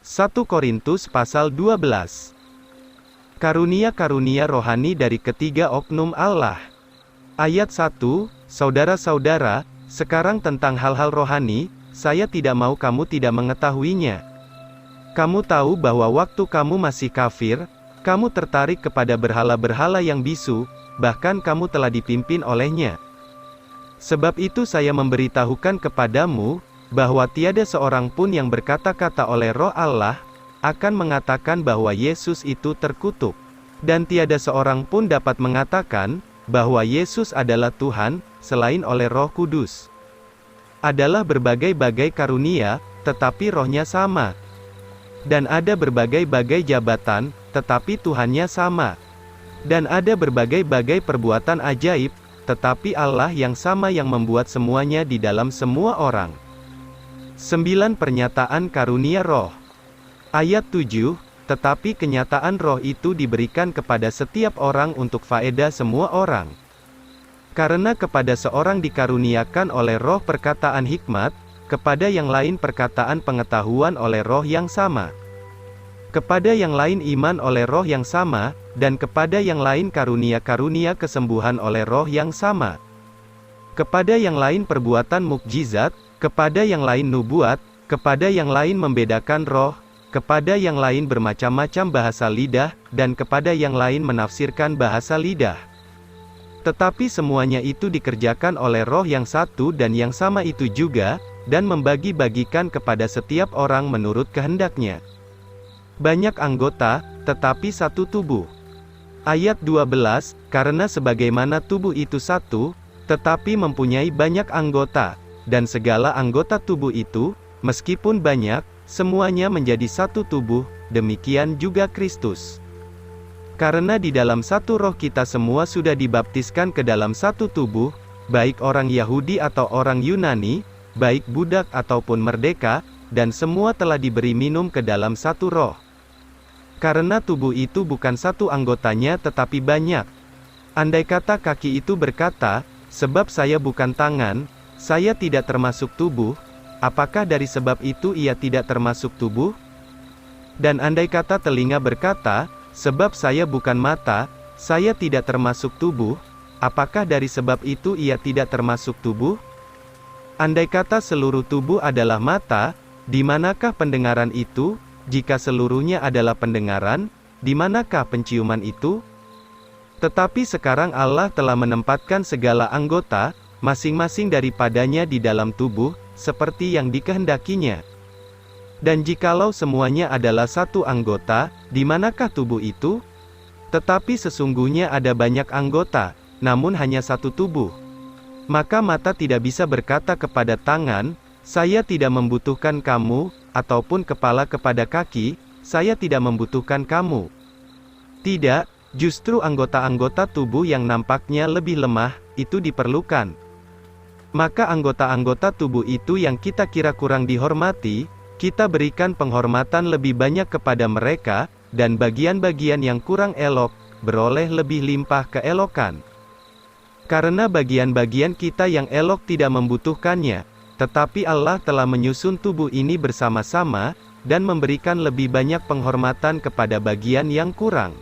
1 Korintus pasal 12. Karunia-karunia rohani dari ketiga oknum Allah. Ayat 1, Saudara-saudara, sekarang tentang hal-hal rohani, saya tidak mau kamu tidak mengetahuinya. Kamu tahu bahwa waktu kamu masih kafir, kamu tertarik kepada berhala-berhala yang bisu, bahkan kamu telah dipimpin olehnya. Sebab itu saya memberitahukan kepadamu, bahwa tiada seorang pun yang berkata-kata oleh Roh Allah, akan mengatakan bahwa Yesus itu terkutuk. Dan tiada seorang pun dapat mengatakan, bahwa Yesus adalah Tuhan, selain oleh Roh Kudus. Adalah berbagai-bagai karunia, tetapi rohnya sama. Dan ada berbagai-bagai jabatan, tetapi Tuhannya sama. Dan ada berbagai-bagai perbuatan ajaib, tetapi Allah yang sama yang membuat semuanya di dalam semua orang. 9 Pernyataan karunia roh. Ayat 7, tetapi kenyataan roh itu diberikan kepada setiap orang untuk faedah semua orang. Karena kepada seorang dikaruniakan oleh roh perkataan hikmat, kepada yang lain perkataan pengetahuan oleh roh yang sama. Kepada yang lain iman oleh roh yang sama, dan kepada yang lain karunia-karunia kesembuhan oleh roh yang sama. Kepada yang lain perbuatan mukjizat, kepada yang lain nubuat, kepada yang lain membedakan roh, kepada yang lain bermacam-macam bahasa lidah, dan kepada yang lain menafsirkan bahasa lidah. Tetapi semuanya itu dikerjakan oleh roh yang satu dan yang sama itu juga, dan membagi-bagikan kepada setiap orang menurut kehendaknya. Banyak anggota, tetapi satu tubuh. Ayat 12, karena sebagaimana tubuh itu satu, tetapi mempunyai banyak anggota, dan segala anggota tubuh itu, meskipun banyak, semuanya menjadi satu tubuh, demikian juga Kristus. Karena di dalam satu roh kita semua sudah dibaptiskan ke dalam satu tubuh, baik orang Yahudi atau orang Yunani, baik budak ataupun merdeka, dan semua telah diberi minum ke dalam satu roh. Karena tubuh itu bukan satu anggotanya tetapi banyak. Andai kata kaki itu berkata, sebab saya bukan tangan, saya tidak termasuk tubuh, apakah dari sebab itu ia tidak termasuk tubuh? Dan andai kata telinga berkata, sebab saya bukan mata, saya tidak termasuk tubuh, apakah dari sebab itu ia tidak termasuk tubuh? Andai kata seluruh tubuh adalah mata, di manakah pendengaran itu? Jika seluruhnya adalah pendengaran, di manakah penciuman itu? Tetapi sekarang Allah telah menempatkan segala anggota, masing-masing daripadanya di dalam tubuh, seperti yang dikehendakinya. Dan jikalau semuanya adalah satu anggota, di manakah tubuh itu? Tetapi sesungguhnya ada banyak anggota, namun hanya satu tubuh. Maka mata tidak bisa berkata kepada tangan, saya tidak membutuhkan kamu, ataupun kepala kepada kaki, saya tidak membutuhkan kamu. Tidak, justru anggota-anggota tubuh yang nampaknya lebih lemah, itu diperlukan. Maka anggota-anggota tubuh itu yang kita kira kurang dihormati, kita berikan penghormatan lebih banyak kepada mereka, dan bagian-bagian yang kurang elok, beroleh lebih limpah keelokan. Karena bagian-bagian kita yang elok tidak membutuhkannya, tetapi Allah telah menyusun tubuh ini bersama-sama, dan memberikan lebih banyak penghormatan kepada bagian yang kurang.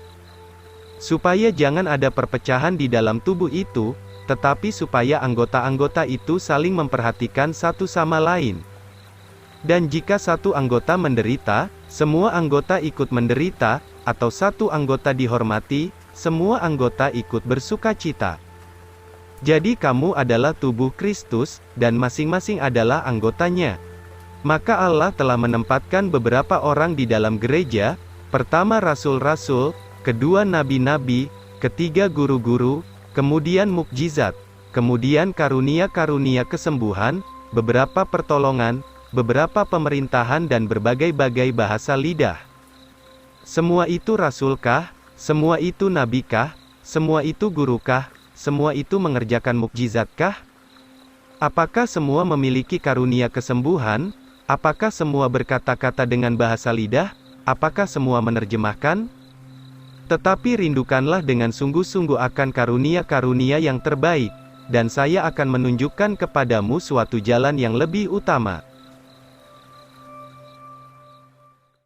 Supaya jangan ada perpecahan di dalam tubuh itu, tetapi supaya anggota-anggota itu saling memperhatikan satu sama lain. Dan jika satu anggota menderita, semua anggota ikut menderita, atau satu anggota dihormati, semua anggota ikut bersukacita. Jadi kamu adalah tubuh Kristus, dan masing-masing adalah anggotanya. Maka Allah telah menempatkan beberapa orang di dalam gereja, pertama rasul-rasul, kedua nabi-nabi, ketiga guru-guru, kemudian mukjizat, kemudian karunia-karunia kesembuhan, beberapa pertolongan, beberapa pemerintahan dan berbagai-bagai bahasa lidah. Semua itu rasulkah? Semua itu nabikah? Semua itu gurukah? Semua itu mengerjakan mukjizatkah? Apakah semua memiliki karunia kesembuhan? Apakah semua berkata-kata dengan bahasa lidah? Apakah semua menerjemahkan? Tetapi rindukanlah dengan sungguh-sungguh akan karunia-karunia yang terbaik, dan saya akan menunjukkan kepadamu suatu jalan yang lebih utama.